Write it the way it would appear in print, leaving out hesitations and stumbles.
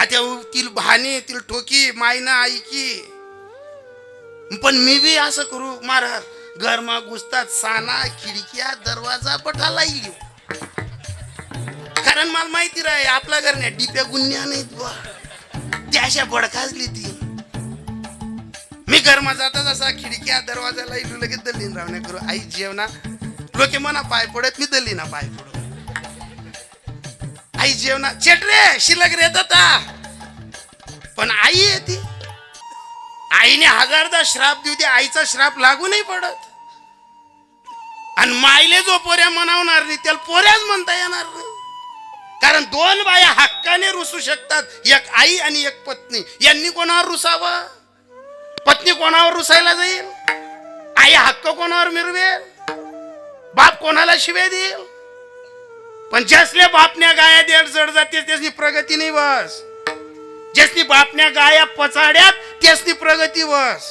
आता तील भाने तील ठोकी मायना ऐकी, पण मी बी असं करू महाराज घरमा घुसतात साना खिडक्या दरवाजा पठाला येईल, कारण मला माहिती राही आपल्या घरने डिप्या गुन्ह्या नाहीत बा, त्या अशा बडकाजली ती. मी घरमा जाता जसा खिडक्या दरवाजाला येईल लगेच दल्लीन रावण्या करू, आई जेवणा लोके मना पाय पडत मी दल्लीना पाय पडू, आई जेवणा चेट रे शिल्लक रेता, पण आई येते. आईने हजारदा श्राप देऊ दे आईचा श्राप लागू नाही पडत, आणि मायले जो पोऱ्या म्हणावणार नाही त्याला पोऱ्याच म्हणता येणार नाही, कारण दोन बाया हक्काने रुसू शकतात, एक आई आणि एक पत्नी. यांनी कोणावर रुसावं? पत्नी कोणावर रुसायला जाईल? आई हक्क कोणावर मिरवेल? बाप कोणाला शिवे देईल? पण ज्यासल्या बापण्या गाया देड जड जाते त्याची प्रगती नाही बस, ज्यासनी बापण्या गाया पचाड्यात त्यासनी प्रगती बस.